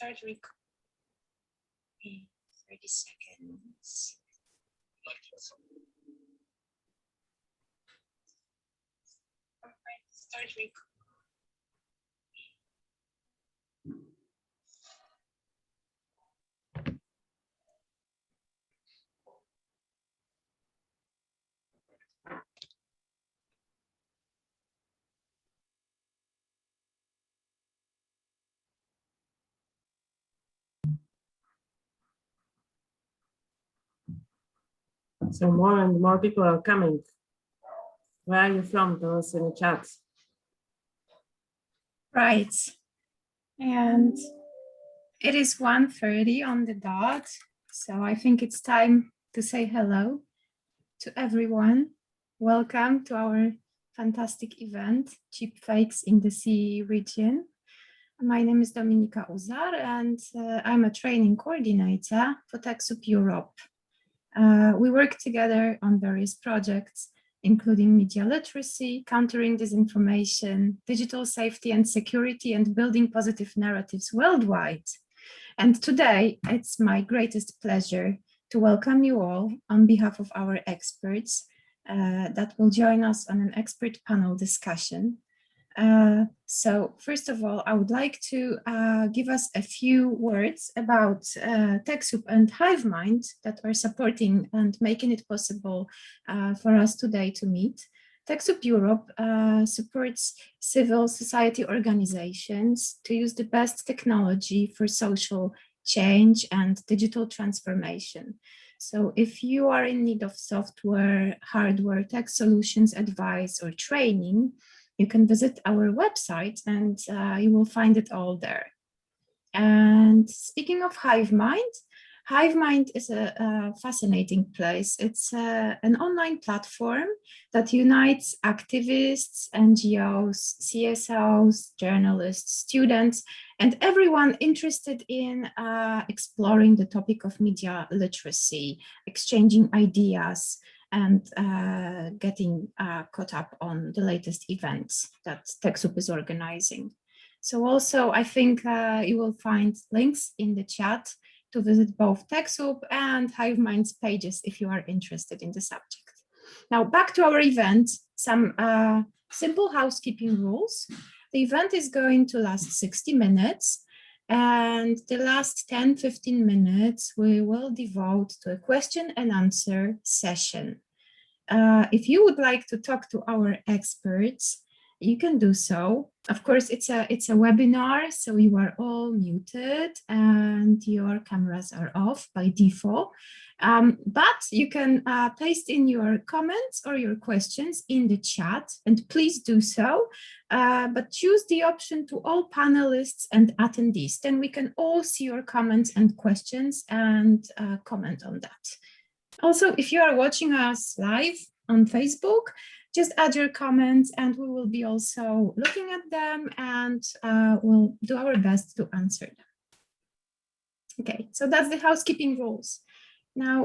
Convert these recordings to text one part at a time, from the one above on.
start recording. 30 seconds. Alright, start recording. So more and more people are coming. Where are you from? Tell us in the chat. Right. And it is 1:30 on the dot. So I think it's time to say hello to everyone. Welcome to our fantastic event, Cheapfakes in the CEE region. My name is Dominika Uzar, and I'm a training coordinator for TechSoup Europe. We work together on various projects, including media literacy, countering disinformation, digital safety and security, and building positive narratives worldwide. And today, it's my greatest pleasure to welcome you all on behalf of our experts that will join us on an expert panel discussion. So first of all, I would like to give us a few words about TechSoup and HiveMind that are supporting and making it possible for us today to meet. TechSoup Europe supports civil society organizations to use the best technology for social change and digital transformation. So if you are in need of software, hardware, tech solutions, advice, or training, you can visit our website and you will find it all there. And speaking of HiveMind, HiveMind is a fascinating place. It's an online platform that unites activists, NGOs, CSOs, journalists, students, and everyone interested in exploring the topic of media literacy, exchanging ideas, and getting caught up on the latest events that TechSoup is organizing. So also, I think you will find links in the chat to visit both TechSoup and HiveMind's pages if you are interested in the subject. Now, back to our event, some simple housekeeping rules. The event is going to last 60 minutes. And the last 10-15 minutes, we will devote to a question and answer session. If you would like to talk to our experts, you can do so. Of course, it's a webinar, so you are all muted and your cameras are off by default. But you can paste in your comments or your questions in the chat, and please do so. But choose the option to all panelists and attendees. Then we can all see your comments and questions and comment on that. Also, if you are watching us live on Facebook, just add your comments and we will be also looking at them and we'll do our best to answer them. Okay, so that's the housekeeping rules. Now,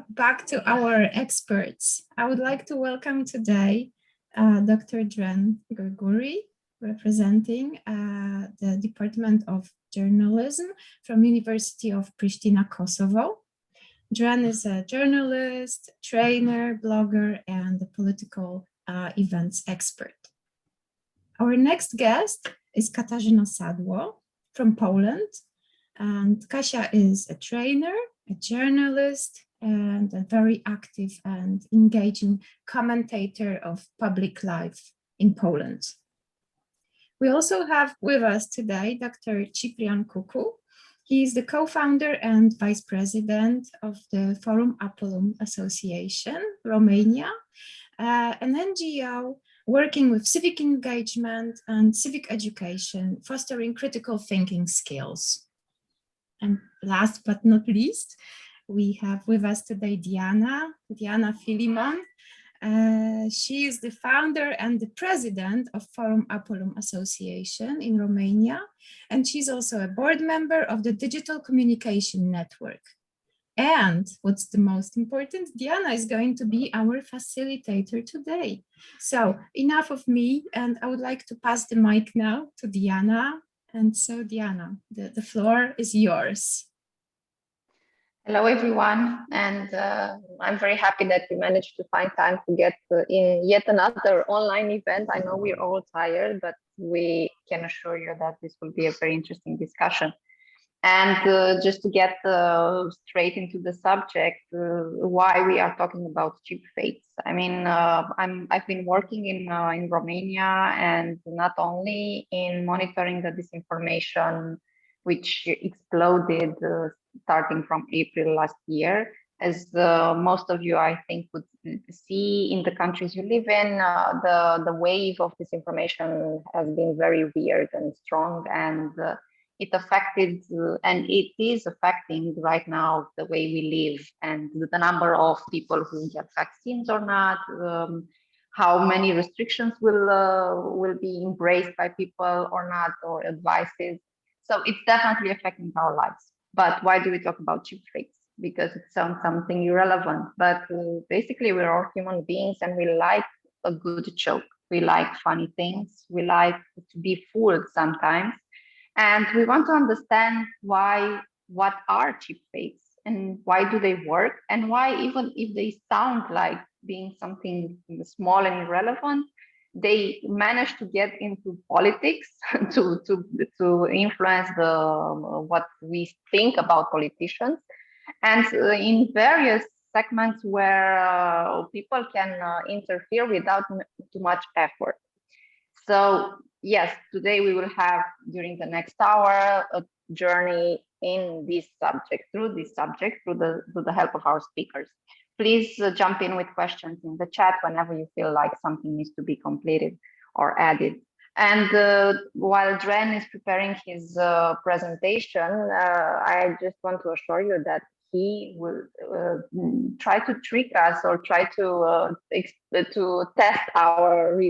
back to our experts. I would like to welcome today Dr. Dren Gërguri, representing the Department of Journalism from University of Pristina, Kosovo. Dren is a journalist, trainer, blogger, and a political events expert. Our next guest is Katarzyna Sadło from Poland. And Kasia is a trainer, a journalist, and a very active and engaging commentator of public life in Poland. We also have with us today Dr. Ciprian Cucu. He is the co-founder and vice president of the Forum Apulum Association, Romania, an NGO working with civic engagement and civic education, fostering critical thinking skills. And last but not least, we have with us today Diana Fillimon. She is the founder and the president of Forum Apulum Association in Romania, and she's also a board member of the Digital Communication Network. And what's the most important, Diana is going to be our facilitator today. So enough of me, and I would like to pass the mic now to Diana. And so Diana, the floor is yours. Hello, everyone. And I'm very happy that we managed to find time to get in yet another online event. I know we're all tired, but we can assure you that this will be a very interesting discussion. And just to get straight into the subject, why we are talking about cheapfakes. I mean, I've been working in Romania, and not only in monitoring the disinformation, which exploded starting from April last year. As most of you, I think, would see in the countries you live in, the wave of disinformation has been very weird and strong, and it affected and it is affecting right now the way we live and the number of people who get vaccines or not, how many restrictions will be embraced by people or not, or advices. So it's definitely affecting our lives. But why do we talk about cheapfakes? Because it sounds something irrelevant, but basically we're all human beings and we like a good joke. We like funny things. We like to be fooled sometimes. And we want to understand what are cheapfakes and why do they work, and why, even if they sound like being something small and irrelevant, they manage to get into politics to influence what we think about politicians, and in various segments where people can interfere without too much effort. So yes, today we will have, during the next hour, a journey in this subject, through the help of our speakers. Please jump in with questions in the chat whenever you feel like something needs to be completed or added. And while Dren is preparing his presentation, I just want to assure you that he will try to trick us or try to test our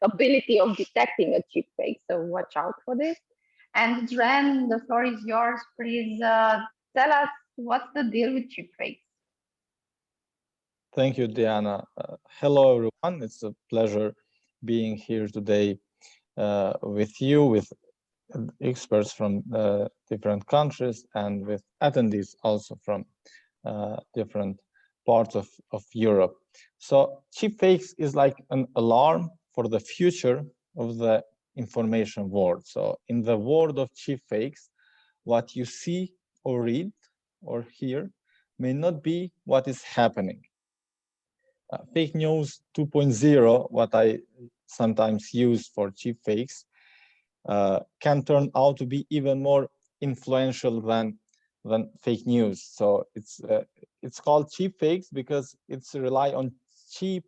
ability of detecting a cheapfake. So watch out for this. And Dren, the floor is yours. Please tell us what's the deal with cheapfakes. Thank you, Diana. Hello, everyone. It's a pleasure being here today with you, with experts from different countries, and with attendees also from different parts of Europe. So cheapfakes is like an alarm for the future of the information world. So in the world of cheapfakes, what you see or read or hear may not be what is happening. Fake news 2.0, what I sometimes use for cheapfakes, can turn out to be even more influential than fake news. So it's called cheapfakes because it's rely on cheap,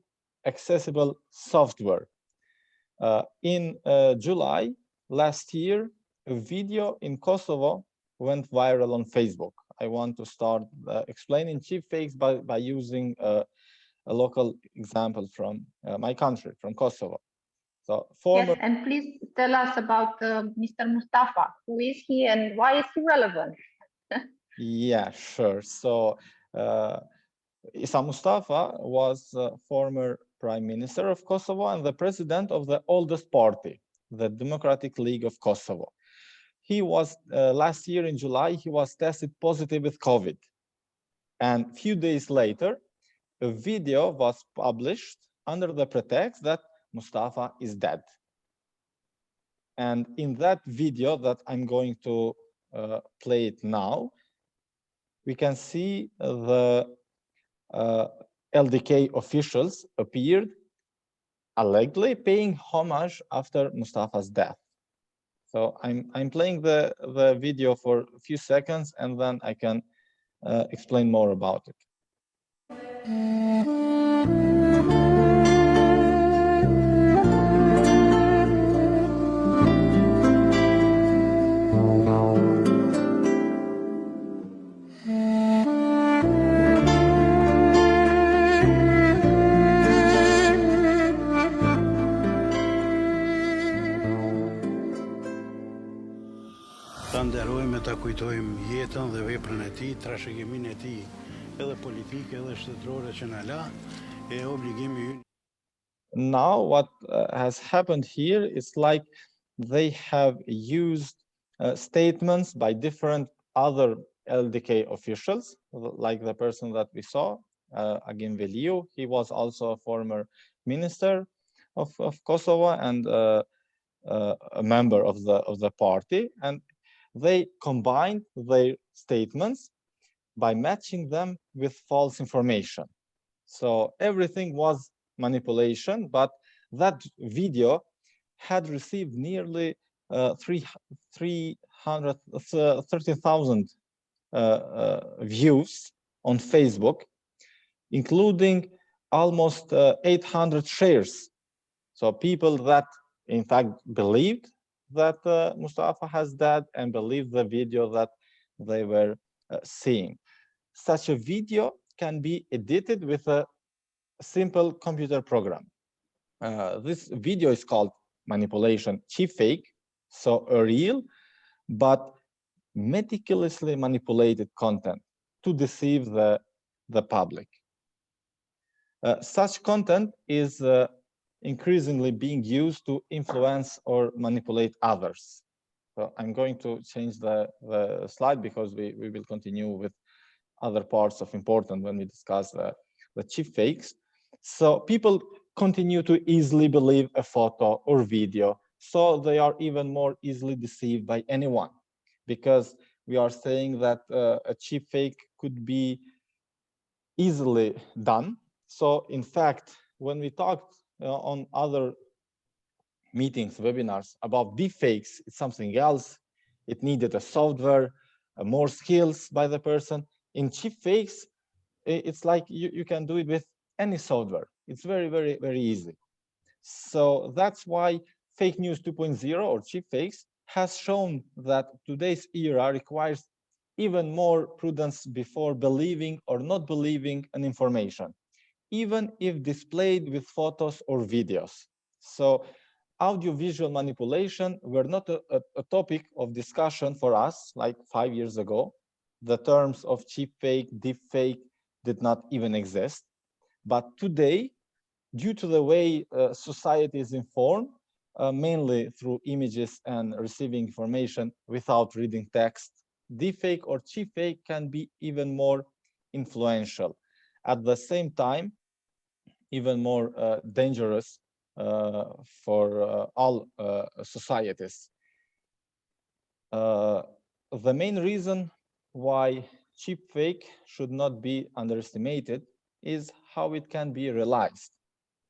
accessible software. In July last year, a video in Kosovo went viral on Facebook. I want to start explaining cheapfakes by using a local example from my country, from Kosovo. So yes, and please tell us about Mr. Mustafa. Who is he and why is he relevant? Yeah, sure. So Isa Mustafa was former Prime Minister of Kosovo and the president of the oldest party, the Democratic League of Kosovo. He was, last year in July, he was tested positive with COVID. And a few days later, a video was published under the pretext that Mustafa is dead. And in that video that I'm going to play it now, we can see the LDK officials appeared allegedly paying homage after Mustafa's death. So I'm playing the video for a few seconds and then I can explain more about it. Ta nderojmë, ta kujtojmë jetën dhe veprën e tij, trashëgiminë e tij, edhe politike, edhe shtetërore që na la, e obligimi ynë. Now what has happened here is like they have used statements by different other LDK officials, like the person that we saw, Agim Veliu. He was also a former minister of Kosovo and a member of the party, and they combined their statements by matching them with false information. So everything was manipulation, but that video had received nearly 330,000 views on Facebook, including almost 800 shares. So people that in fact believed that Mustafa has died and believed the video that they were seeing. Such a video can be edited with a simple computer program. This video is called manipulation Cheapfake, so a real but meticulously manipulated content to deceive the public. Such content is increasingly being used to influence or manipulate others. So I'm going to change the slide because we will continue with other parts of important when we discuss the cheapfakes. So people continue to easily believe a photo or video, so they are even more easily deceived by anyone, because we are saying that a cheapfake could be easily done. So in fact, when we talked on other meetings, webinars about deepfakes, it's something else. It needed a software, more skills by the person. In cheapfakes, it's like you can do it with any software. It's very, very, very easy. So that's why fake news 2.0 or cheapfakes has shown that today's era requires even more prudence before believing or not believing an information, even if displayed with photos or videos. So audiovisual manipulation were not a topic of discussion for us like 5 years ago. The terms of cheapfake, deepfake did not even exist. But today, due to the way society is informed, mainly through images and receiving information without reading text, deepfake or cheapfake can be even more influential. At the same time, even more dangerous for all societies. The main reason why cheapfake should not be underestimated is how it can be realized.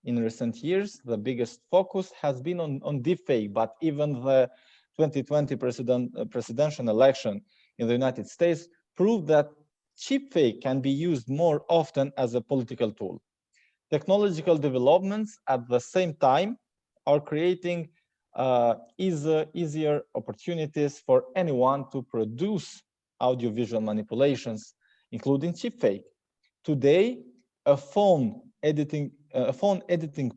In recent years, the biggest focus has been on deepfake, but even the 2020 presidential election in the United States proved that cheapfake can be used more often as a political tool. Technological developments at the same time are creating easier opportunities for anyone to produce audiovisual manipulations, including cheapfake. Today, a phone editing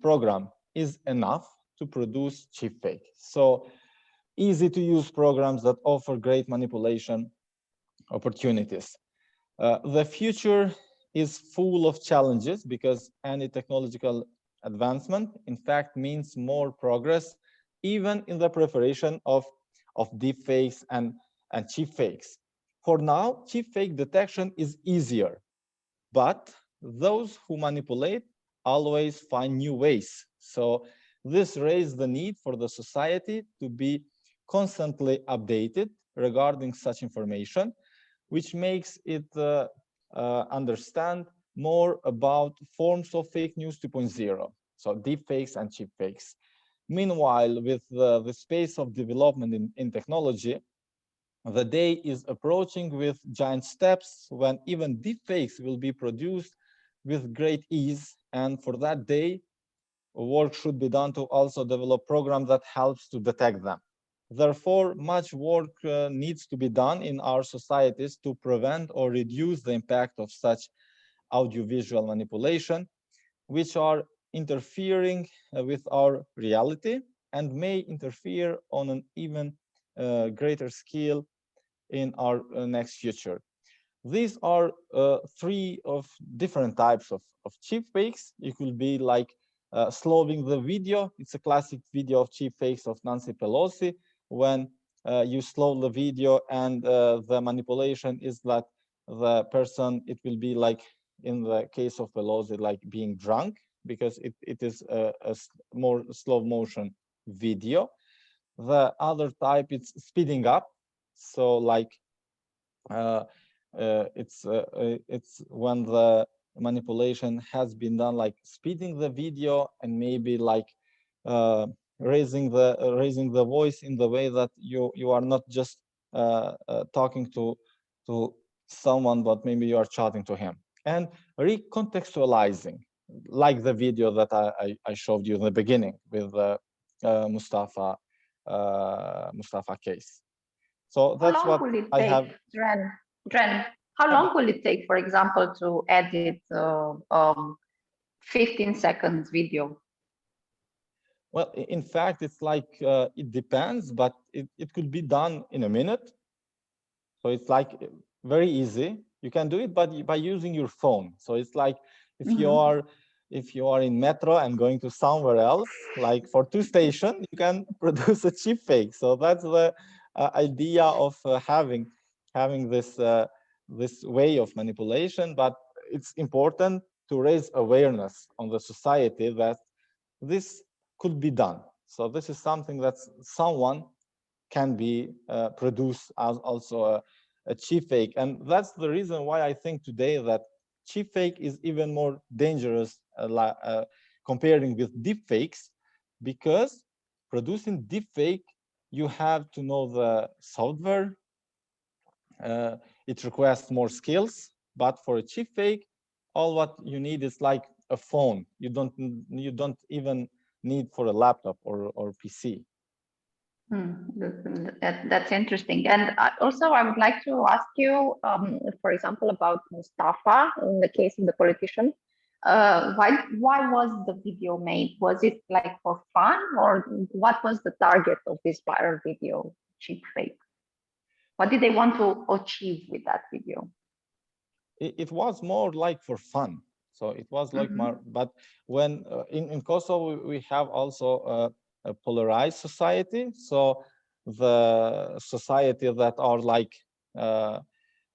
program is enough to produce cheapfake. So easy to use programs that offer great manipulation opportunities. The future is full of challenges because any technological advancement, in fact, means more progress, even in the preparation of deepfakes and cheapfakes. For now, cheapfake detection is easier, but those who manipulate always find new ways. So this raises the need for the society to be constantly updated regarding such information, which makes it understand more about forms of fake news 2.0, so deepfakes and cheapfakes. Meanwhile, with the space of development in technology, the day is approaching with giant steps when even deepfakes will be produced with great ease. And for that day, work should be done to also develop programs that helps to detect them. Therefore, much work needs to be done in our societies to prevent or reduce the impact of such audiovisual manipulation, which are interfering with our reality and may interfere on an even greater scale in our next future. These are three of different types of cheapfakes. It will be like slowing the video. It's a classic video of Cheapfakes of Nancy Pelosi, when you slow the video, and the manipulation is that the person, it will be like in the case of Pelosi, like being drunk, because it is a more slow motion video. The other type, it's speeding up. So like it's when the manipulation has been done, like speeding the video, and maybe like raising the voice in the way that you are not just talking to someone, but maybe you are chatting to him, and recontextualizing, like the video that I showed you in the beginning with the Mustafa case. So that's what I have. Dren, how long will it take, for example, to edit 15 seconds video? Well, in fact, it's like, it depends, but it could be done in a minute. So it's like very easy. You can do it, but by using your phone. So it's like if you are in metro and going to somewhere else, like for 2 stations, you can produce a cheap fake. So that's the idea of having this this way of manipulation. But it's important to raise awareness on the society that this could be done. So this is something that someone can be produced as also a cheap fake. And that's the reason why I think today that cheap fake is even more dangerous comparing with deep fakes, because producing deep fake, you have to know the software. It requires more skills, but for a cheap fake, all what you need is like a phone. You don't even need for a laptop or PC. That's interesting. And also, I would like to ask you, for example, about Mustafa in the case of the politician. Why was the video made? Was it like for fun, or what was the target of this viral video, Cheapfake? What did they want to achieve with that video? It was more like for fun. So it was like more, but when in Kosovo, we have also a polarized society. So the society that are like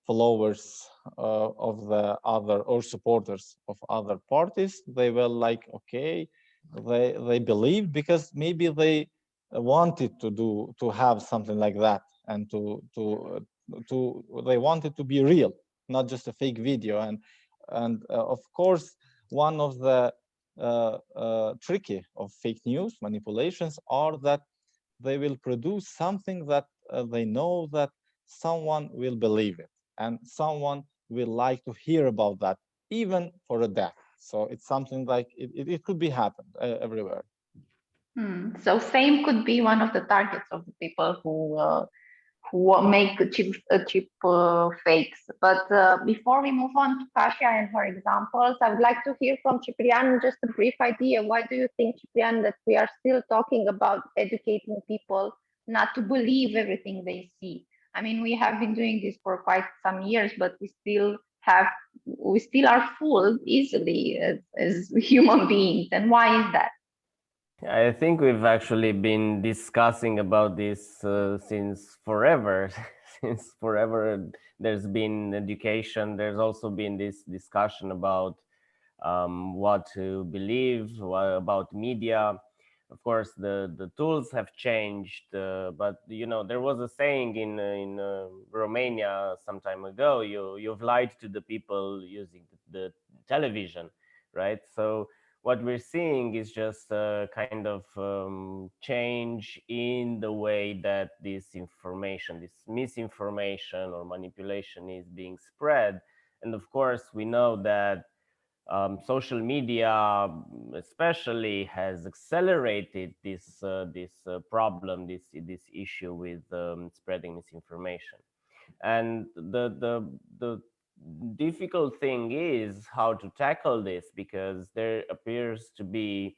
followers of the other, or supporters of other parties, they were like, okay, they believed, because maybe they wanted to have something like that, and they wanted to be real, not just a fake video. And of course, one of the tricky of fake news manipulations are that they will produce something that they know that someone will believe it, and someone will like to hear about that, even for a death. So it's something like it could be happened everywhere. So fame could be one of the targets of the people who make cheap fakes. But before we move on to Kasia and her examples, I would like to hear from Ciprian just a brief idea. Why do you think, Ciprian, that we are still talking about educating people not to believe everything they see? I mean, we have been doing this for quite some years, but we still are fooled easily as human beings. And why is that? I think we've actually been discussing about this since forever. Since forever, there's been education. There's also been this discussion about what to believe, about media. Of course, the tools have changed, but you know, there was a saying in Romania some time ago: you've lied to the people using the television, right? So what we're seeing is just a kind of change in the way that this information, this misinformation or manipulation is being spread. And of course, we know that social media especially has accelerated this problem, this issue with spreading misinformation. And the difficult thing is how to tackle this, because there appears to be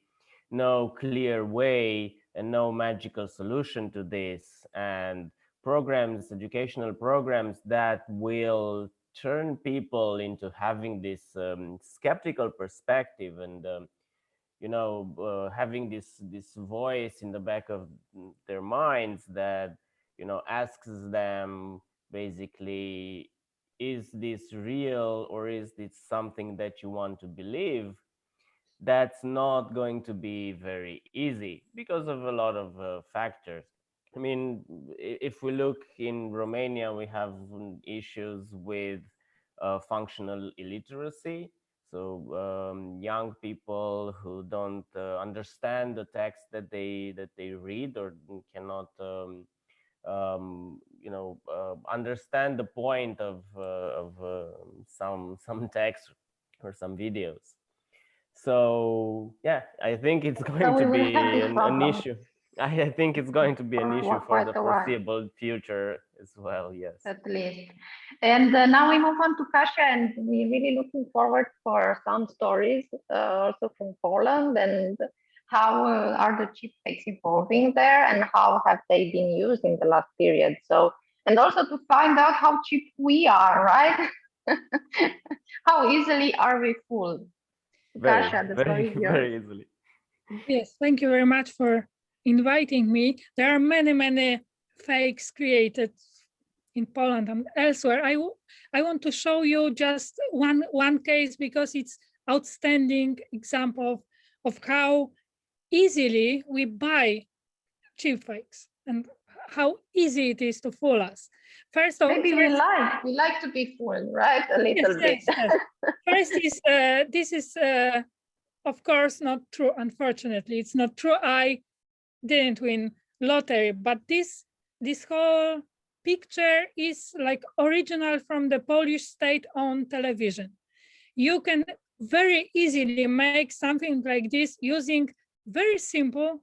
no clear way and no magical solution to this. And programs, educational programs that will turn people into having this skeptical perspective and having this voice in the back of their minds that asks them basically, is this real or is this something that you want to believe? That's not going to be very easy because of a lot of factors. I mean, if we look in Romania, we have issues with functional illiteracy. So young people who don't understand the text that they read or cannot understand the point of some text or some videos. So yeah, I think it's going to be an issue. I think it's going to be an issue for the foreseeable future as well, yes. At least. And now we move on to Kasia, and we're really looking forward for some stories also from Poland, and how are the cheapfakes evolving there, and how have they been used in the last period? So, and also to find out how cheap we are, right? How easily are we fooled? Kasia, the story is yours. Very easily. Yes, thank you very much for inviting me. There are many fakes created in Poland and elsewhere. I want to show you just one case because it's outstanding example of how easily we buy cheap fakes and how easy it is to fool us. First of all, maybe we like to be fooled, right? A little bit. Yes. First is this is of course not true. Unfortunately, it's not true. I didn't win lottery, but this whole picture is like original from the Polish state-owned television. You can very easily make something like this using very simple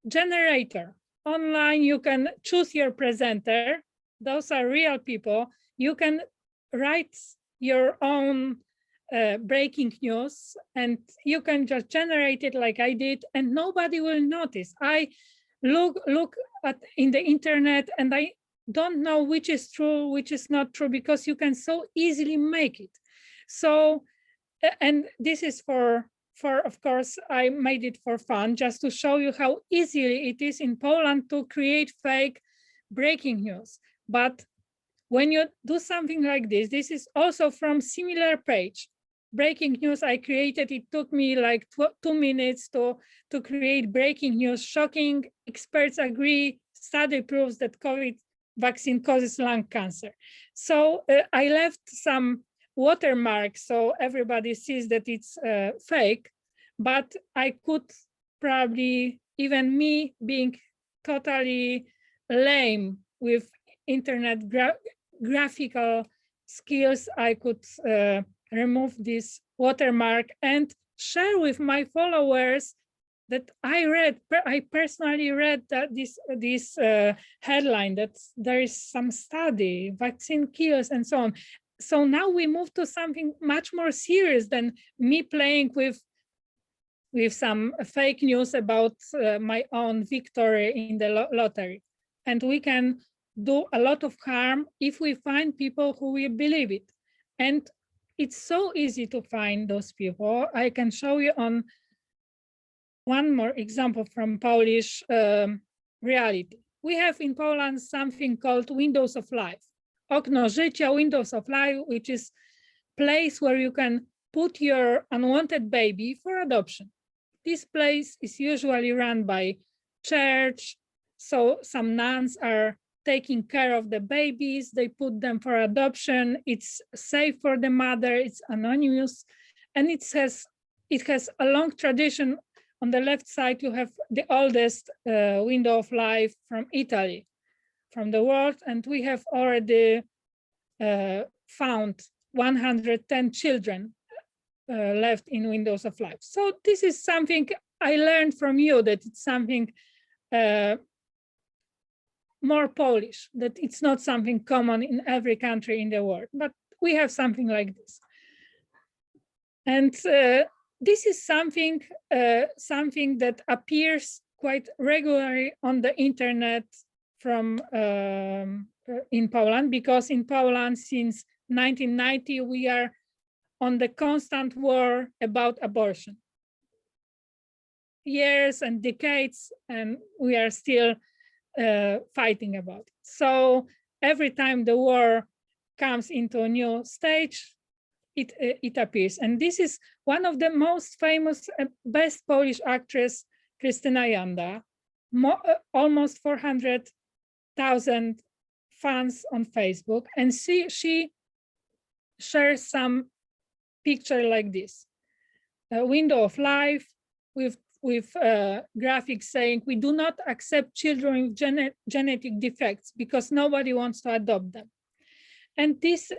generator. Online, you can choose your presenter. Those are real people. You can write your own breaking news, and you can just generate it like I did, and nobody will notice. I look at in the internet, and I don't know which is true, which is not true, because you can so easily make it. So, and this is for of course, I made it for fun, just to show you how easily it is in Poland to create fake breaking news. But when you do something like this is also from similar page. Breaking news I created, it took me like 2 minutes to create breaking news. Shocking, experts agree, study proves that COVID vaccine causes lung cancer. So I left some watermarks so everybody sees that it's fake, but I could probably, even me being totally lame with internet graphical skills, I could remove this watermark and share with my followers that I personally read that this headline, that there is some study, vaccine kills and so on. So now we move to something much more serious than me playing with some fake news about my own victory in the lottery. And we can do a lot of harm if we find people who will believe it. And it's so easy to find those people. I can show you on one more example from Polish reality. We have in Poland something called Windows of Life. Okno Życia, Windows of Life, which is place where you can put your unwanted baby for adoption. This place is usually run by church, so some nuns are taking care of the babies, they put them for adoption, it's safe for the mother, it's anonymous, and it has a long tradition. On the left side, you have the oldest window of life from Italy, from the world, and we have already found 110 children left in windows of life. So this is something I learned from you, that it's something more Polish, that it's not something common in every country in the world, but we have something like this. And this is something that appears quite regularly on the internet from in Poland, because in Poland since 1990 we are on the constant war about abortion. Years and decades, and we are still fighting about it. So every time the war comes into a new stage, it appears. And this is one of the most famous, best Polish actress, Krystyna Janda, almost 400,000 fans on Facebook. And she shares some picture like this, a window of life with graphics saying, we do not accept children with genetic defects because nobody wants to adopt them. And this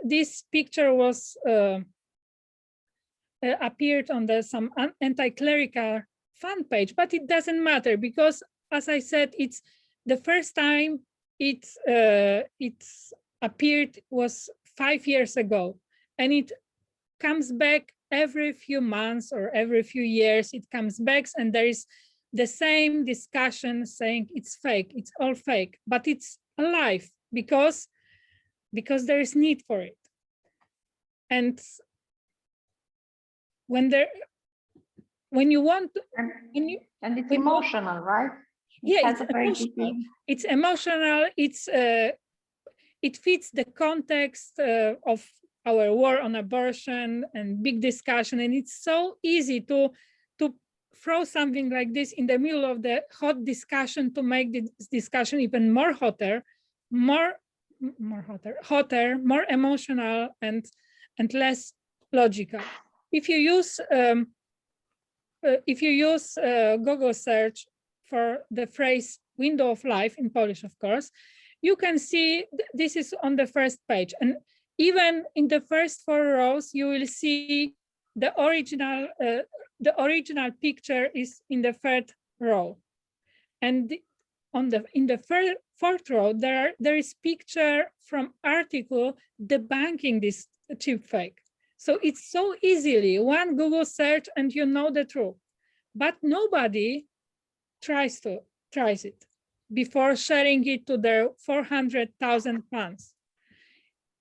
picture was appeared on some anti-clerical fan page, but it doesn't matter because, as I said, it's the first time it's appeared was 5 years ago, and it comes back every few months or every few years. It comes back, and there is the same discussion saying it's fake, it's all fake, but it's alive because there is need for it. And when you want to, and it's emotional, right? Yeah, it's emotional. It fits the context of our war on abortion and big discussion, and it's so easy to throw something like this in the middle of the hot discussion to make this discussion even more hotter, more emotional and less logical. If you use Google search for the phrase window of life in Polish, of course, you can see this is on the first page, and even in the first 4 rows, you will see the original picture is in the 3rd row, and in the 4th row there is picture from article debunking this cheap fake. So it's so easily one Google search and you know the truth, but nobody tries it before sharing it to their 400,000 fans.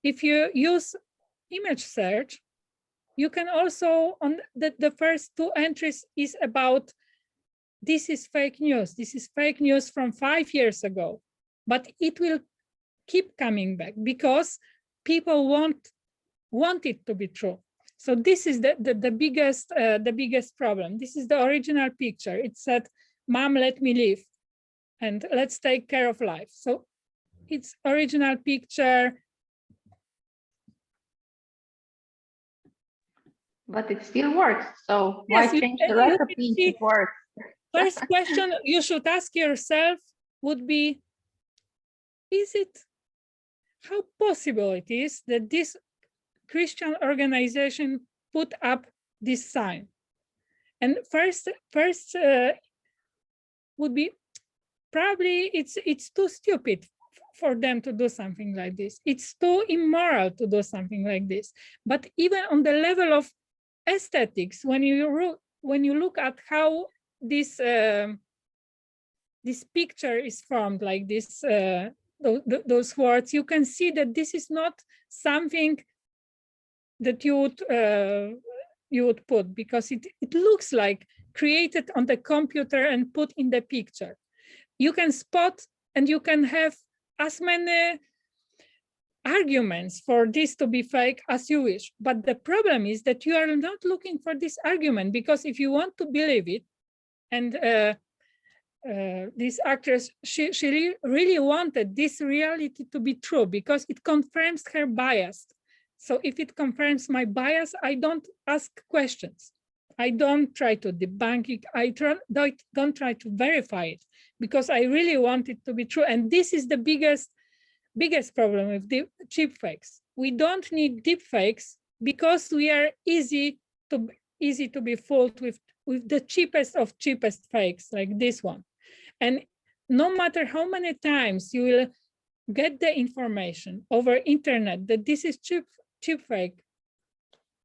If you use image search, you can also, on the first 2 entries is about, this is fake news. This is fake news from 5 years ago, but it will keep coming back because people want it to be true. So this is the biggest problem. This is the original picture. It said, "Mom, let me live, and let's take care of life." So it's original picture. But it still works. So why change the recipe if it works? First question you should ask yourself would be, how possible it is that this Christian organization put up this sign? And first would be, probably it's too stupid for them to do something like this. It's too immoral to do something like this. But even on the level of aesthetics, when you look at how this picture is formed, like this, those words, you can see that this is not something that you would put, because it looks like created on the computer and put in the picture. You can spot and you can have as many arguments for this to be fake as you wish. But the problem is that you are not looking for this argument, because if you want to believe it, and this actress, she really wanted this reality to be true because it confirms her bias. So if it confirms my bias, I don't ask questions. I don't try to debunk it. I don't try to verify it, because I really want it to be true. And this is the biggest problem with the cheap fakes. We don't need deep fakes because we are easy to be fooled with the cheapest of cheapest fakes, like this one. And no matter how many times you will get the information over internet that this is cheap fake,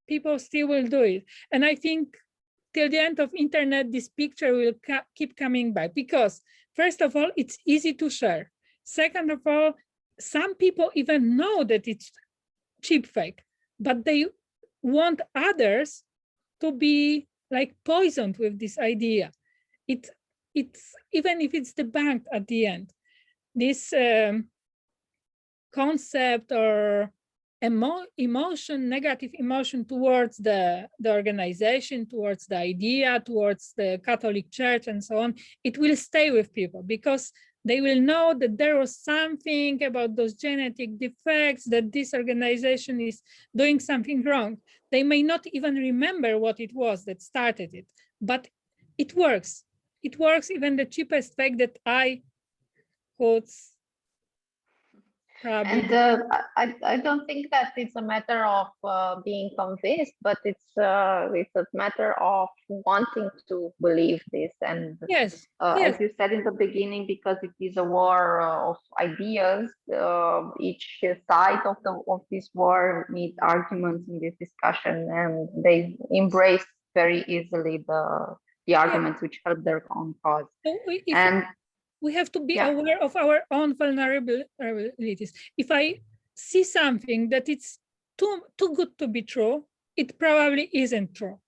people still will do it. And I think till the end of internet, this picture will keep coming back, because first of all, it's easy to share. Second of all, some people even know that it's cheap fake, but they want others to be like poisoned with this idea. It's even if it's debunked at the end, this concept or emotion, negative emotion towards the organization, towards the idea, towards the Catholic Church and so on, it will stay with people because they will know that there was something about those genetic defects, that this organization is doing something wrong. They may not even remember what it was that started it, but it works. It works. Even the cheapest fake that I could probably. And I don't think that it's a matter of being convinced, but it's a matter of wanting to believe this. And yes, as you said in the beginning, because it is a war of ideas, each side of this war needs arguments in this discussion, and they embrace very easily the arguments which help their own cause. So and we have to be aware of our own vulnerabilities. If I see something that it's too good to be true, it probably isn't true.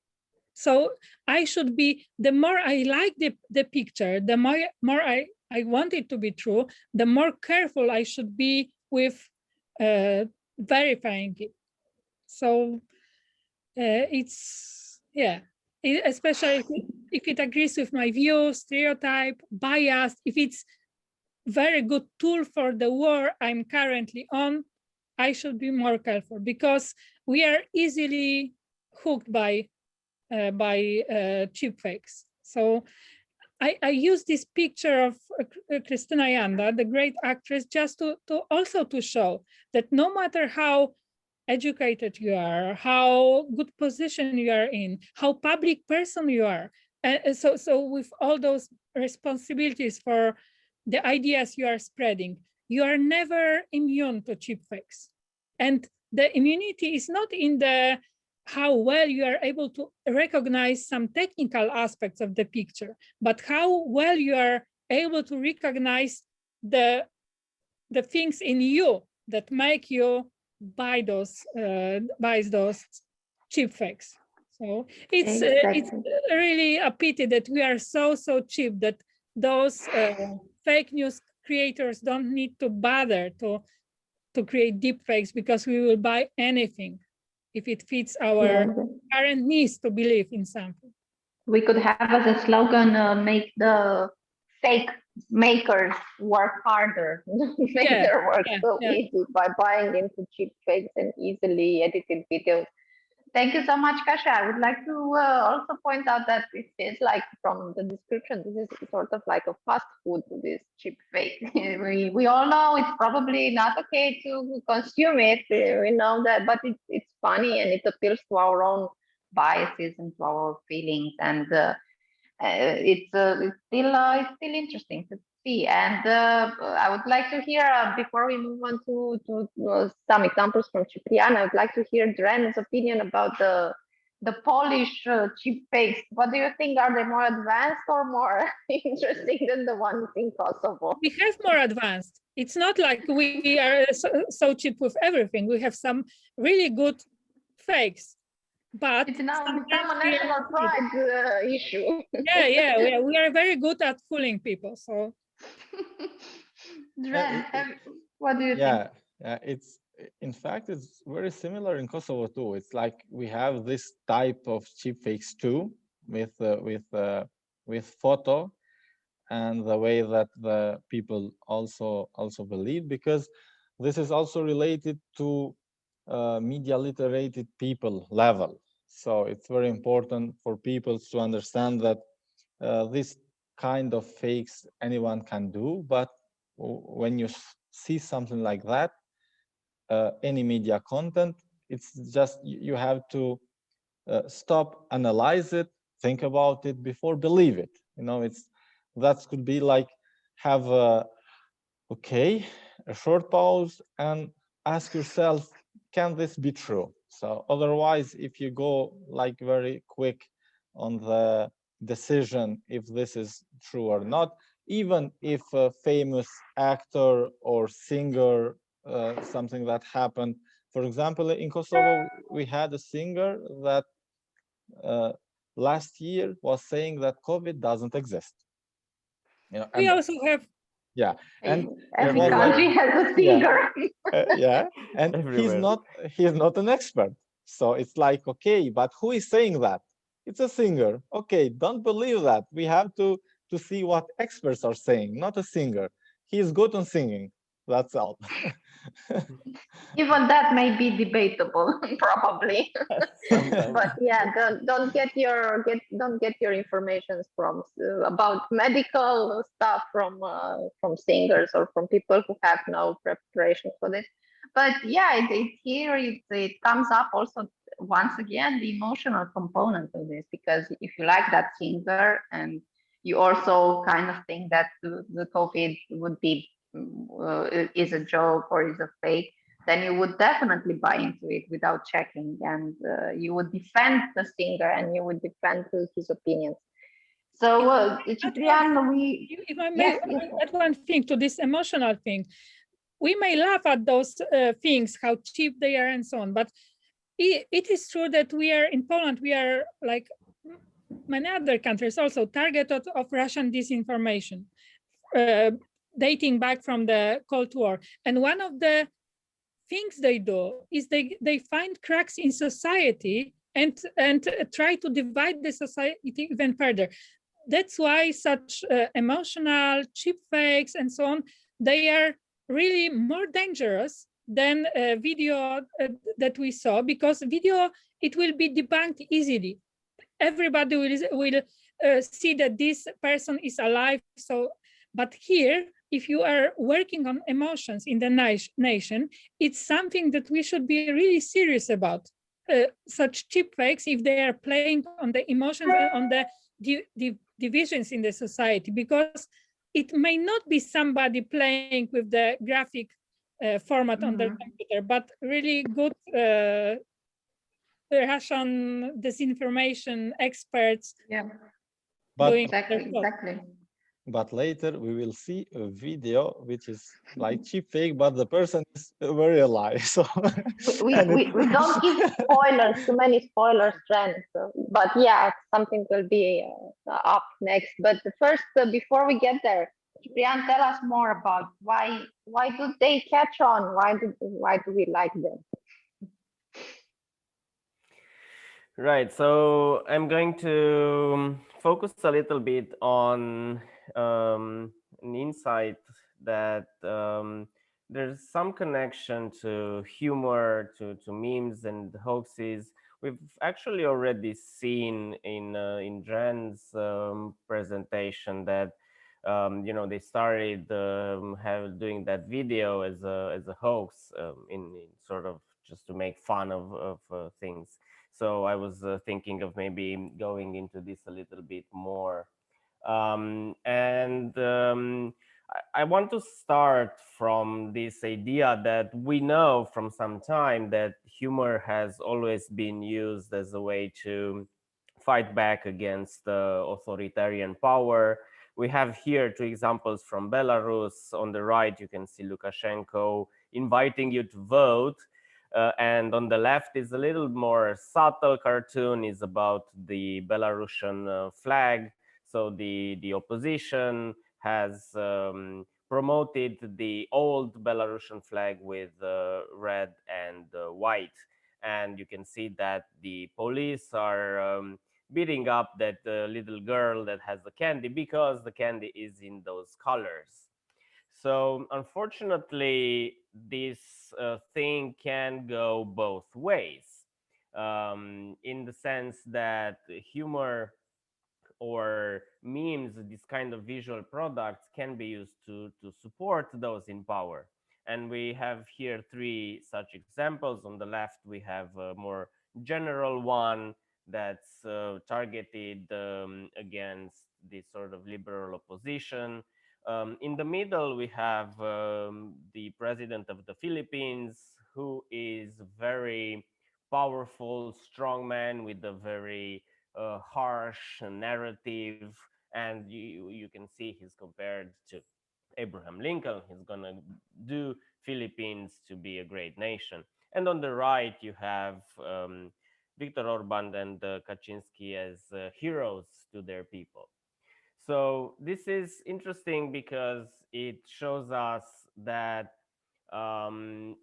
So I should be, the more I like the picture, the more I want it to be true, the more careful I should be with verifying it. So it's, especially if it agrees with my views, stereotype, bias, if it's very good tool for the war I'm currently on, I should be more careful because we are easily hooked by cheap fakes. So I use this picture of Krystyna Janda, the great actress, just to also to show that no matter how educated you are, how good position you are in, how public person you are, so with all those responsibilities for the ideas you are spreading, you are never immune to cheap fakes. And the immunity is not in the how well you are able to recognize some technical aspects of the picture, but how well you are able to recognize the things in you that make you buy those cheap fakes. So it's really a pity that we are so cheap that those fake news creators don't need to bother to create deep fakes because we will buy anything if it fits our current needs to believe in something. We could have as a slogan, make the fake makers work harder, make their work so easy by buying into cheap fakes and easily edited videos. Thank you so much, Kasia. I would like to also point out that it feels like from the description, this is sort of like a fast food, this cheap fake. we all know it's probably not okay to consume it. We know that, but it's funny and it appeals to our own biases and to our feelings. And it's still interesting to see. And I would like to hear, before we move on to some examples from Ciprian, I would like to hear Dren's opinion about the Polish cheap fakes. What do you think? Are they more advanced or more interesting than the ones in Kosovo? We have more advanced. It's not like we are so cheap with everything. We have some really good fakes. But it's now become a national pride issue. We are very good at fooling people. So, Dren, what do you think? Yeah, in fact it's very similar in Kosovo too. It's like we have this type of cheap fakes too, with photo and the way that the people also believe, because this is also related to media literated people level. So it's very important for people to understand that this kind of fakes anyone can do, but when you see something like that, any media content, it's just you have to stop, analyze it, think about it before believe it. You know, that could be like have a short pause and ask yourself, can this be true? So otherwise, if you go like very quick on the decision if this is true or not, even if a famous actor or singer, something that happened For example, in Kosovo, we had a singer that last year was saying that COVID doesn't exist. You know, We also have, yeah, and every was country like, has a singer. yeah, and Everywhere. he's not an expert. So it's like, okay, but who is saying that? It's a singer. Okay, don't believe that. We have to see what experts are saying, not a singer. He's good on singing. That's all. Even that may be debatable, probably. Sometimes. But yeah, don't get your information from about medical stuff from singers or from people who have no preparation for this. But yeah, it comes up also once again the emotional component of this, because if you like that singer and you also kind of think that the COVID would be is a joke or is a fake, then you would definitely buy into it without checking, and you would defend the singer and you would defend his opinions. So, Ciprian, if I may add one thing to this emotional thing, we may laugh at those things, how cheap they are and so on, but it is true that we are in Poland, we are like many other countries also targeted of Russian disinformation, dating back from the Cold War. And one of the things they do is they find cracks in society and try to divide the society even further. That's why such emotional cheap fakes and so on, they are really more dangerous than video that we saw, because video, it will be debunked easily. Everybody will see that this person is alive. So, but here, if you are working on emotions in the nation, it's something that we should be really serious about. Such cheap fakes, if they are playing on the emotions and on the divisions in the society, because it may not be somebody playing with the graphic format on their computer, but really good Russian disinformation experts. Yeah, but exactly. But later we will see a video which is like cheap fake, but the person is very alive. So we don't give spoilers, too many spoilers, Dren. So, but yeah, something will be up next. But first, before we get there, Ciprian, tell us more about why do they catch on? Why do we like them? Right, so I'm going to focus a little bit on an insight that there's some connection to humor, to memes and hoaxes. We've actually already seen in Dren's presentation that you know, they started doing that video as a hoax in sort of just to make fun of things. So I was thinking of maybe going into this a little bit more. I want to start from this idea that we know from some time that humor has always been used as a way to fight back against authoritarian power. We have here two examples from Belarus. On the right, you can see Lukashenko inviting you to vote. And on the left is a little more subtle cartoon, is about the Belarusian flag. So the opposition has promoted the old Belarusian flag with red and white. And you can see that the police are beating up that little girl that has the candy because the candy is in those colors. So unfortunately, this thing can go both ways, in the sense that humor or memes, these kind of visual products, can be used to support those in power. And we have here three such examples. On the left, we have a more general one that's targeted against this sort of liberal opposition. In the middle, we have the president of the Philippines, who is very powerful, strong man with a very harsh narrative, and you can see he's compared to Abraham Lincoln. He's gonna do Philippines to be a great nation. And on the right, you have Viktor Orban and Kaczynski as heroes to their people. So this is interesting because it shows us that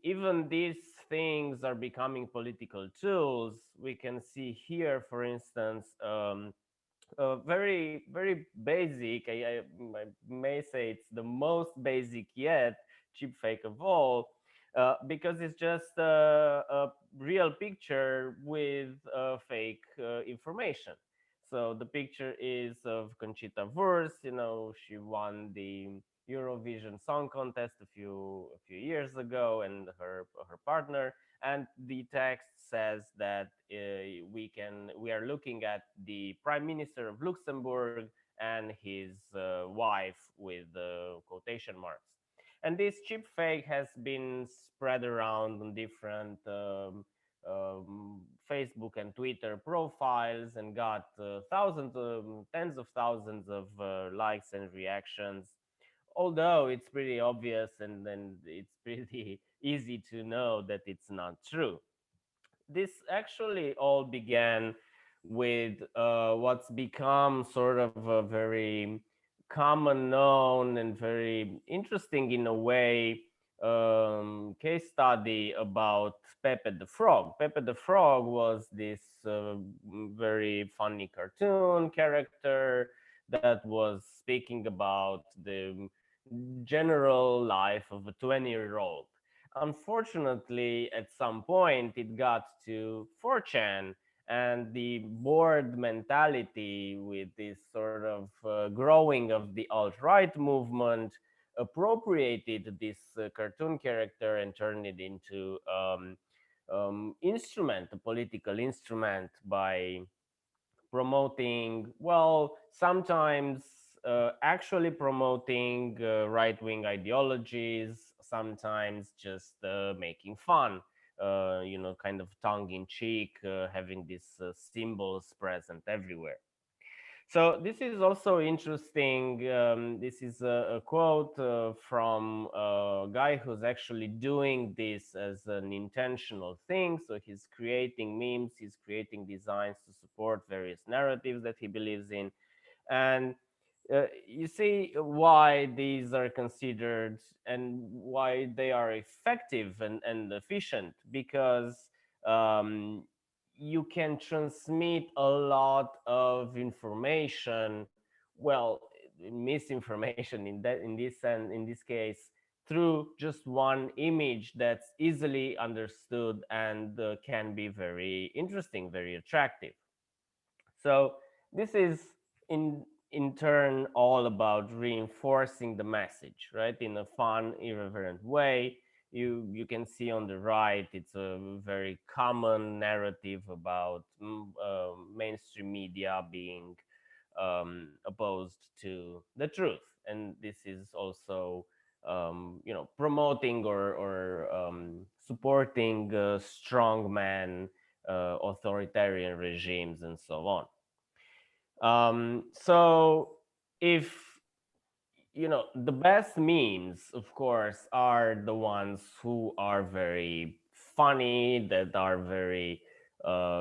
even these things are becoming political tools. We can see here, for instance, very basic. I may say it's the most basic yet cheap fake of all, because it's just a real picture with fake information. So the picture is of Conchita Wurst. You know, she won the Eurovision Song Contest a few years ago, and her partner. And the text says that we are looking at the Prime Minister of Luxembourg and his wife with quotation marks. And this cheap fake has been spread around on different Facebook and Twitter profiles and got thousands, tens of thousands of likes and reactions. Although it's pretty obvious and then it's pretty easy to know that it's not true. This actually all began with what's become sort of a very common known and very interesting in a way case study about Pepe the Frog. Pepe the Frog was this very funny cartoon character that was speaking about the general life of a 20-year-old. Unfortunately, at some point, it got to 4chan, and the bored mentality with this sort of growing of the alt-right movement appropriated this cartoon character and turned it into instrument, a political instrument, by promoting, well, sometimes actually promoting right-wing ideologies, sometimes just making fun, kind of tongue-in-cheek, having these symbols present everywhere. So this is also interesting. This is a quote from a guy who's actually doing this as an intentional thing. So he's creating memes, he's creating designs to support various narratives that he believes in. And you see why these are considered and why they are effective and efficient, because um, you can transmit a lot of information, well, misinformation in this case, through just one image that's easily understood and can be very interesting, very attractive. So this is in turn all about reinforcing the message, right, in a fun, irreverent way. You can see on the right, it's a very common narrative about mainstream media being opposed to the truth, and this is also promoting or supporting strong man authoritarian regimes and so on. So if the best memes, of course, are the ones who are very funny, that are very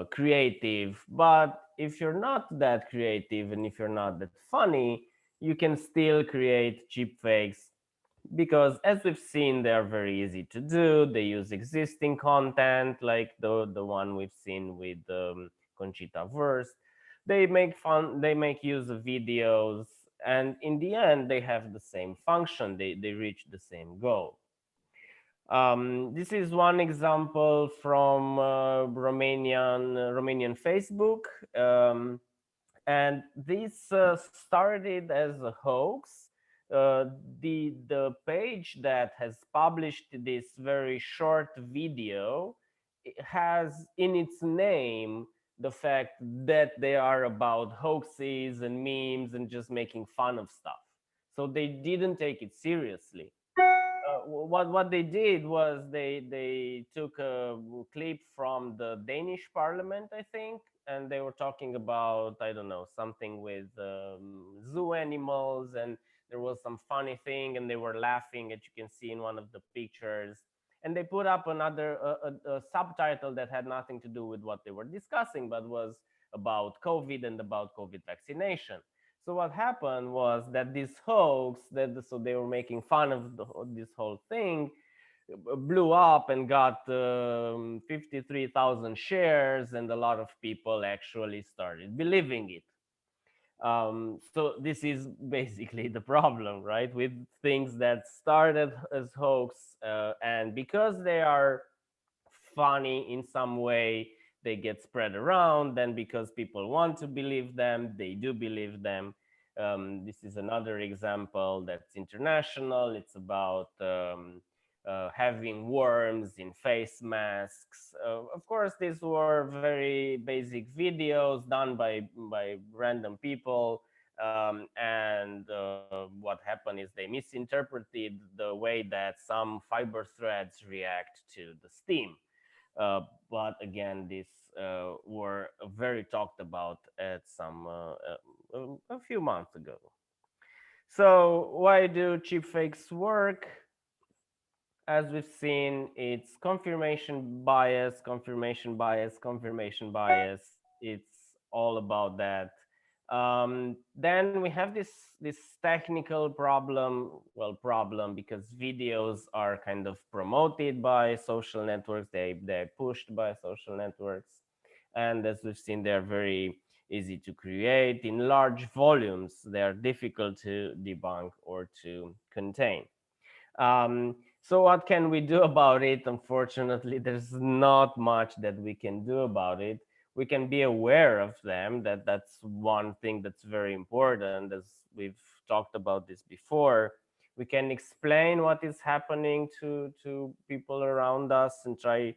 creative. But if you're not that creative and if you're not that funny, you can still create cheap fakes, because as we've seen, they are very easy to do. They use existing content, like the one we've seen with Conchita Wurst. They make use of videos, and in the end they have the same function. They reach the same goal. This is one example from Romanian Facebook. And this started as a hoax. The page that has published this very short video has in its name the fact that they are about hoaxes and memes and just making fun of stuff. So they didn't take it seriously. What they did was they took a clip from the Danish parliament, I think, and they were talking about, I don't know, something with zoo animals, and there was some funny thing and they were laughing, as you can see in one of the pictures. And they put up another a subtitle that had nothing to do with what they were discussing, but was about COVID and about COVID vaccination. So what happened was that this hoax, so they were making fun of this whole thing, blew up and got 53,000 shares, and a lot of people actually started believing it. So this is basically the problem, right? With things that started as hoax, and because they are funny in some way, they get spread around. Then because people want to believe them, they do believe them. This is another example that's international. It's about having worms in face masks. Of course, these were very basic videos done by random people. And what happened is they misinterpreted the way that some fiber threads react to the steam. But again, these were very talked about at some a few months ago. So why do cheapfakes work? As we've seen, it's confirmation bias, confirmation bias, confirmation bias. It's all about that. Then we have this technical problem. Well, problem because videos are kind of promoted by social networks. They're pushed by social networks, and as we've seen, they're very easy to create in large volumes. They are difficult to debunk or to contain. So what can we do about it? Unfortunately, there's not much that we can do about it. We can be aware of them. That's one thing that's very important, as we've talked about this before. We can explain what is happening to people around us and try,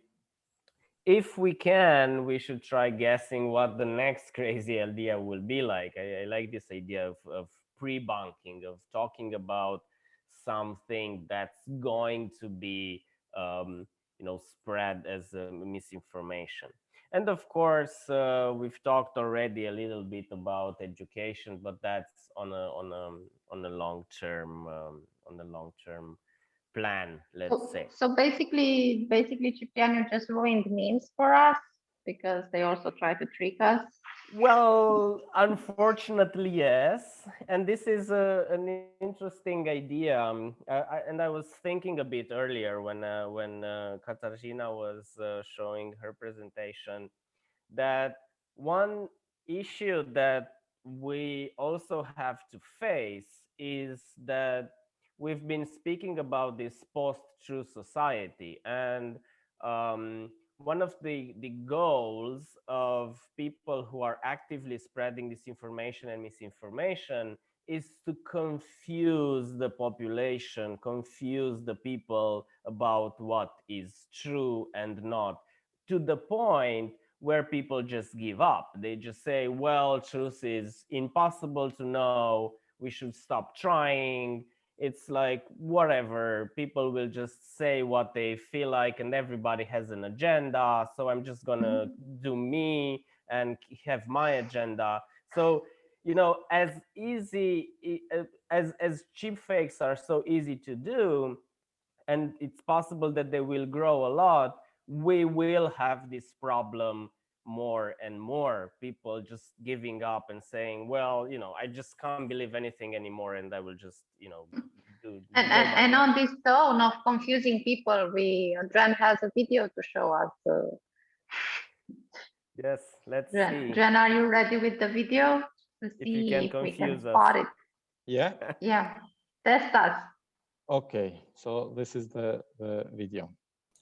if we can, we should try guessing what the next crazy idea will be like. I like this idea of pre-bunking, of talking about something that's going to be spread as misinformation. And of course, we've talked already a little bit about education, but that's on a long term plan, let's say. So basically, Ciprian, you just ruined memes for us because they also try to trick us. Well, unfortunately, yes. And this is an interesting idea. And I was thinking a bit earlier when Katarzyna was showing her presentation, that one issue that we also have to face is that we've been speaking about this post-true society, and one of the goals of people who are actively spreading disinformation and misinformation is to confuse the population, confuse the people about what is true and not, to the point where people just give up. They just say, well, truth is impossible to know, we should stop trying. It's like, whatever, people will just say what they feel like, and everybody has an agenda, so I'm just gonna do me and have my agenda. So, as easy as cheapfakes are so easy to do, and it's possible that they will grow a lot, we will have this problem more and more, people just giving up and saying, well, I just can't believe anything anymore, and I will just do and on this tone of confusing people, Dren has a video to show us. Yes, let's see. Dren, are you ready with the video to see if we can spot it? Yeah. Yeah, test us. Okay, so this is the video.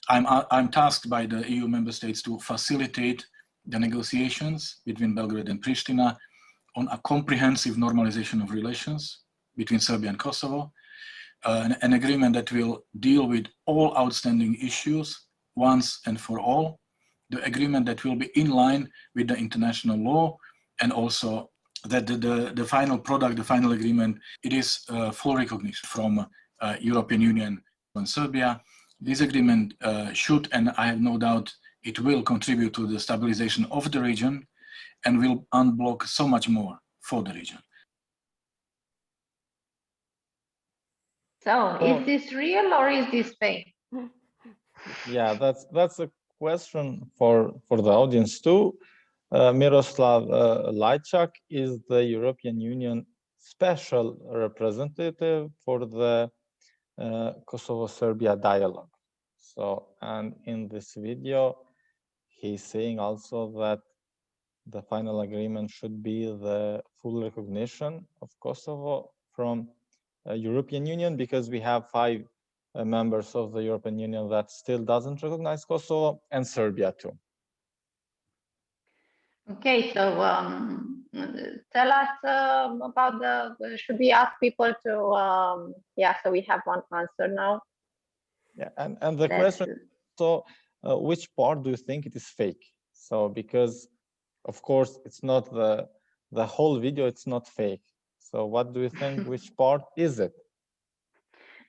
I'm tasked by the EU member states to facilitate the negotiations between Belgrade and Pristina on a comprehensive normalization of relations between Serbia and Kosovo, an agreement that will deal with all outstanding issues once and for all, the agreement that will be in line with the international law, and also that the final product, the final agreement, it is full recognition from European Union and Serbia. This agreement should, and I have no doubt it will, contribute to the stabilization of the region and will unblock so much more for the region. So is this real or is this fake? Yeah, that's a question for the audience too. Miroslav Lajčák is the European Union special representative for the Kosovo-Serbia dialogue. So, and in this video, he's saying also that the final agreement should be the full recognition of Kosovo from European Union, because we have 5 members of the European Union that still doesn't recognize Kosovo, and Serbia too. Okay, so tell us about should we ask people to, yeah, so we have one answer now. Yeah, and the question, so which part do you think it is fake? So, because of course, it's not the whole video, it's not fake. So what do you think, which part is it?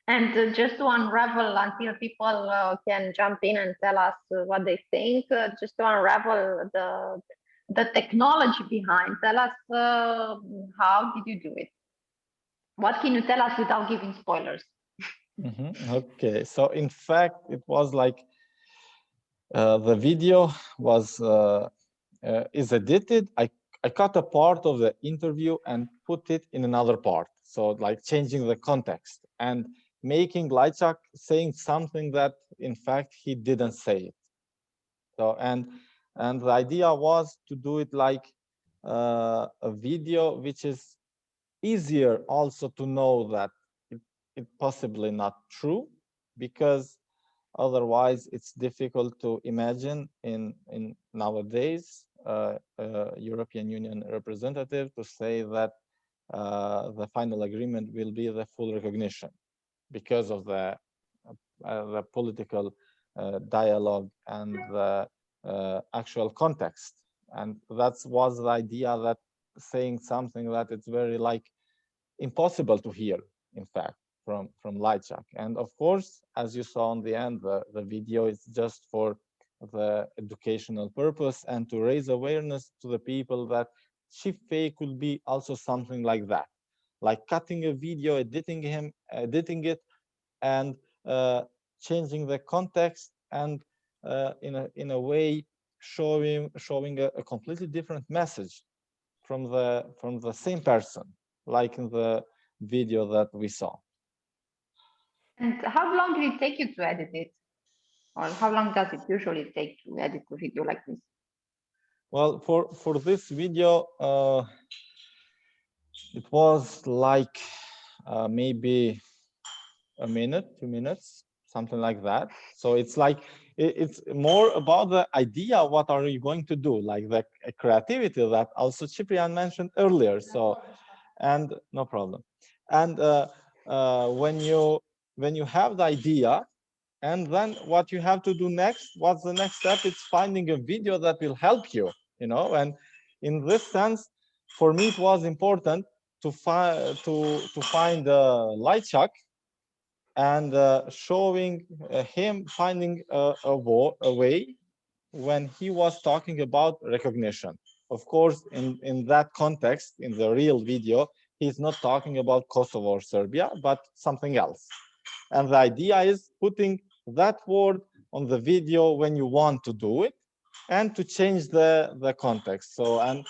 And just to unravel, until people can jump in and tell us what they think, just to unravel the technology behind, tell us how did you do it? What can you tell us without giving spoilers? Okay, so in fact, it was like the video was is edited. I cut a part of the interview and put it in another part. So like changing the context and making Lajčák saying something that in fact he didn't say it. So and the idea was to do it like a video which is easier also to know that it possibly not true, because otherwise it's difficult to imagine in nowadays European Union representative to say that the final agreement will be the full recognition because of the political dialogue and the actual context. And that was the idea, that saying something that it's very like impossible to hear, in fact, from Lajčák. And of course, as you saw on the end, the video is just for the educational purpose and to raise awareness to the people that Cheapfake could be also something like that, like cutting a video, editing it, and changing the context, and in a way showing a completely different message from the same person, like in the video that we saw. And how long did it take you to edit it? Or how long does it usually take to edit a video like this? Well, for this video, it was like maybe a minute, 2 minutes, something like that. So it's like, it's more about the idea, what are you going to do, like the creativity that also Ciprian mentioned earlier. So, and no problem. And when you have the idea, and then what you have to do next, what's the next step? It's finding a video that will help you, you know. And in this sense, for me, it was important to find Lajčák and showing him finding a way when he was talking about recognition. Of course, in that context, in the real video, he's not talking about Kosovo or Serbia, but something else. And the idea is putting that word on the video when you want to do it, and to change the context. So, and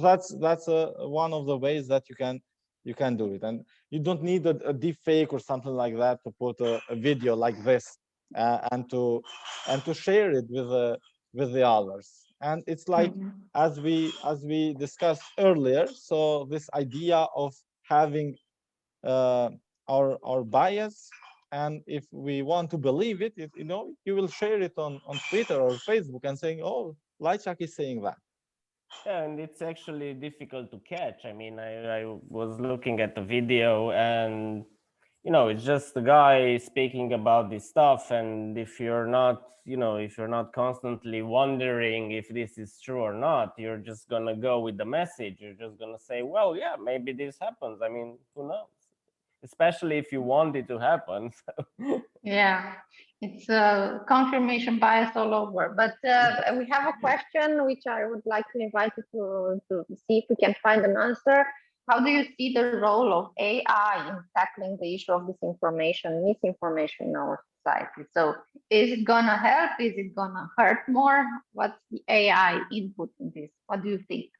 that's one of the ways that you can do it. And you don't need a deep fake or something like that to put a video like this and to share it with the others. And it's like, as we discussed earlier, so this idea of having our bias, and if we want to believe it, you know, you will share it on Twitter or Facebook and saying, oh, Lajčák is saying that. Yeah, and it's actually difficult to catch. I mean, I was looking at the video, and you know, it's just a guy speaking about this stuff, and if you're not, you know, if you're not constantly wondering if this is true or not, you're just gonna go with the message. You're just gonna say, well, yeah, maybe this happens. I mean, who knows? Especially if you want it to happen. So. Yeah, it's confirmation bias all over. But we have a question which I would like to invite you to see if we can find an answer. how do you see the role of AI in tackling the issue of disinformation, misinformation in our society? So is it gonna help? Is it gonna hurt more? What's the AI input in this? What do you think?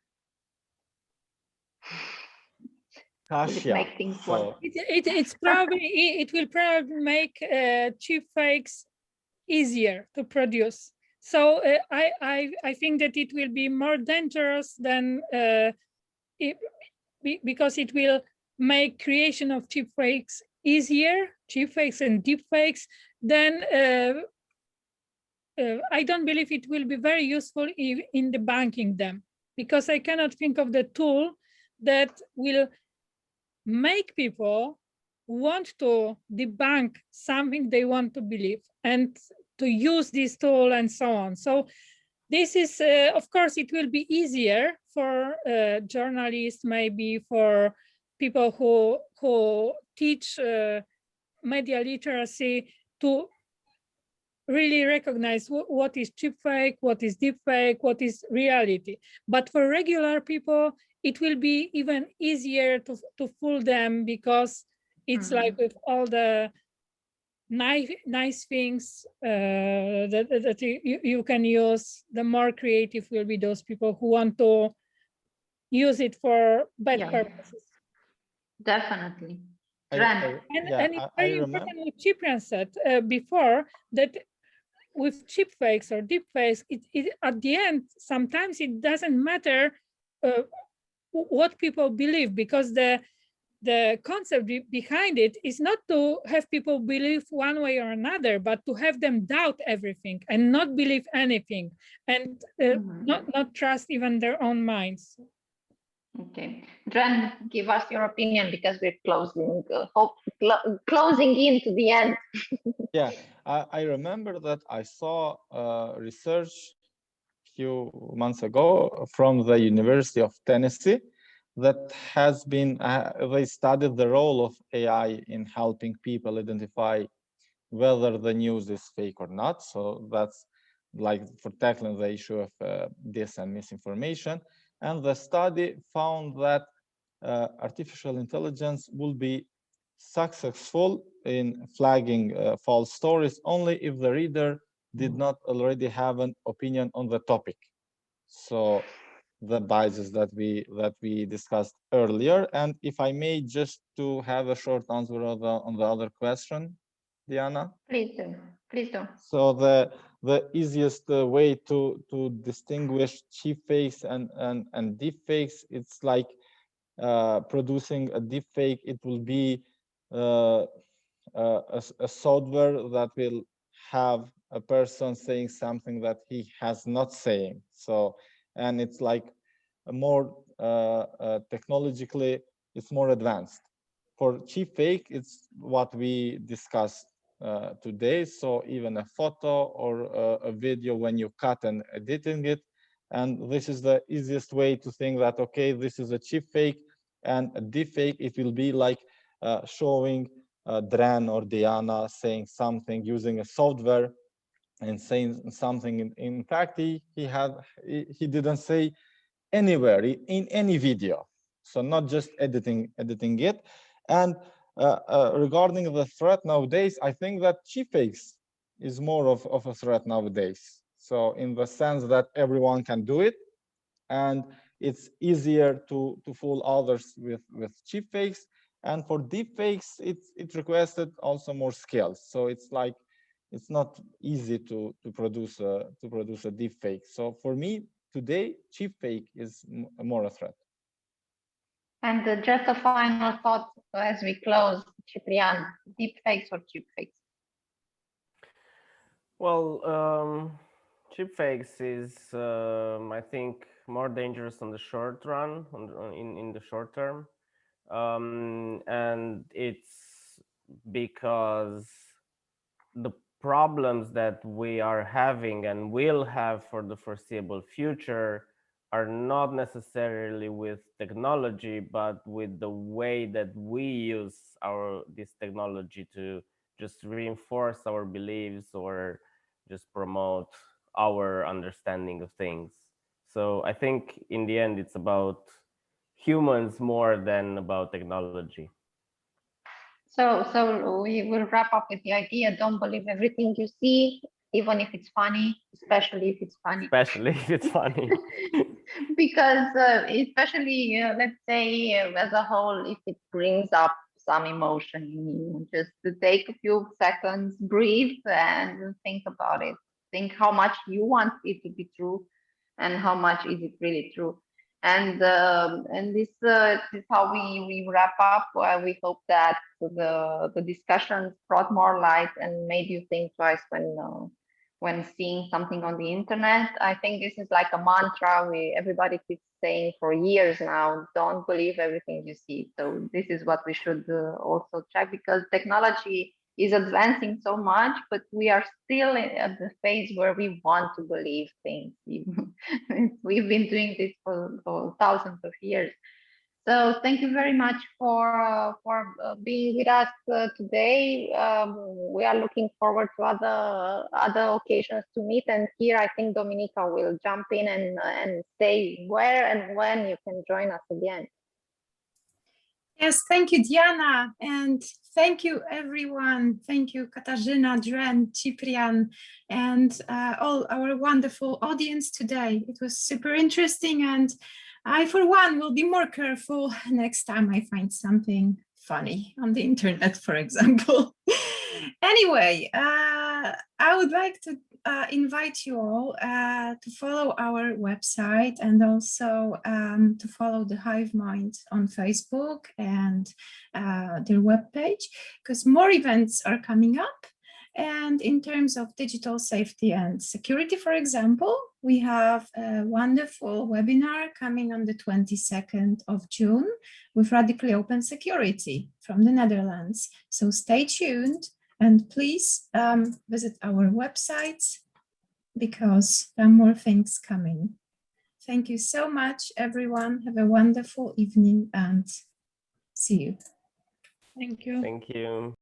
Will it Kasia. make things worse? It will probably make cheap fakes easier to produce. So I think that it will be more dangerous than because it will make creation of cheap fakes easier, cheap fakes and deep fakes. Then I don't believe it will be very useful in debunking them, because I cannot think of the tool that will make people want to debunk something they want to believe and to use this tool and so on. So this is, of course, it will be easier for journalists, maybe for people who teach media literacy, to really recognize what is cheap fake, what is deep fake, what is reality. But for regular people, it will be even easier to fool them, because it's like with all the nice things that you can use, the more creative will be those people who want to use it for bad purposes. Definitely. And it's very important what Ciprian said before, that with cheap fakes or deep fakes, it at the end, sometimes it doesn't matter what people believe, because the concept behind it is not to have people believe one way or another, but to have them doubt everything and not believe anything, and not trust even their own minds. Okay, Dren, give us your opinion, because we're closing in to the end. Yeah, I remember that I saw research a few months ago from the University of Tennessee that has been, they studied the role of AI in helping people identify whether the news is fake or not. So that's like for tackling the issue of dis and misinformation. And the study found that artificial intelligence will be successful in flagging false stories only if the reader did not already have an opinion on the topic. So the biases that we discussed earlier. And if I may, just to have a short answer on the other question, Diana. Please do. Please do. So the easiest way to distinguish cheap fakes and deep fakes, it's like producing a deep fake. It will be a software that will have a person saying something that he has not saying. So, and it's like a more technologically, it's more advanced. For cheap fake, it's what we discussed today. So even a photo or a video, when you cut and editing it, and this is the easiest way to think that, okay, this is a cheap fake, and a deep fake, it will be like showing Dren or Diana saying something using a software and saying something. In fact, he didn't say anywhere in any video. So not just editing it. And regarding the threat nowadays, I think that cheap fakes is more of a threat nowadays. So in the sense that everyone can do it, and it's easier to fool others with cheap fakes. And for deep fakes, it requested also more skills. So it's like, it's not easy to produce a deep fake. So for me today, cheap fake is more a threat. And just a final thought as we close, Ciprian, deep fakes or cheap fakes? Well, cheap fakes is, I think, more dangerous on the short run, in the short term. And it's because the problems that we are having and will have for the foreseeable future are not necessarily with technology, but with the way that we use this technology to just reinforce our beliefs or just promote our understanding of things. So I think in the end, it's about humans more than about technology. So we will wrap up with the idea: don't believe everything you see, even if it's funny, especially if it's funny. Especially if it's funny. Because especially, let's say, as a whole, if it brings up some emotion in you, just to take a few seconds, breathe, and think about it. Think how much you want it to be true, and how much is it really true. And this is how we wrap up. We hope that the discussions brought more light and made you think twice when seeing something on the internet. I think this is like a mantra everybody keeps saying for years now: don't believe everything you see. So this is what we should also check, because technology is advancing so much, but we are still at the phase where we want to believe things. We've been doing this for thousands of years. So thank you very much for being with us today. We are looking forward to other occasions to meet. And here I think Dominika will jump in and say where and when you can join us again. Yes, thank you, Diana, and thank you, everyone. Thank you, Katarzyna, Dren, Ciprian, and all our wonderful audience today. It was super interesting, and I, for one, will be more careful next time I find something funny on the internet, for example. Anyway, I would like to invite you all to follow our website, and also to follow the Hive Mind on Facebook and their webpage, because more events are coming up. And in terms of digital safety and security, for example, we have a wonderful webinar coming on the 22nd of June with Radically Open Security from the Netherlands. So stay tuned, and please visit our websites, because there are more things coming. Thank you so much, everyone. Have a wonderful evening, and see you. Thank you. Thank you.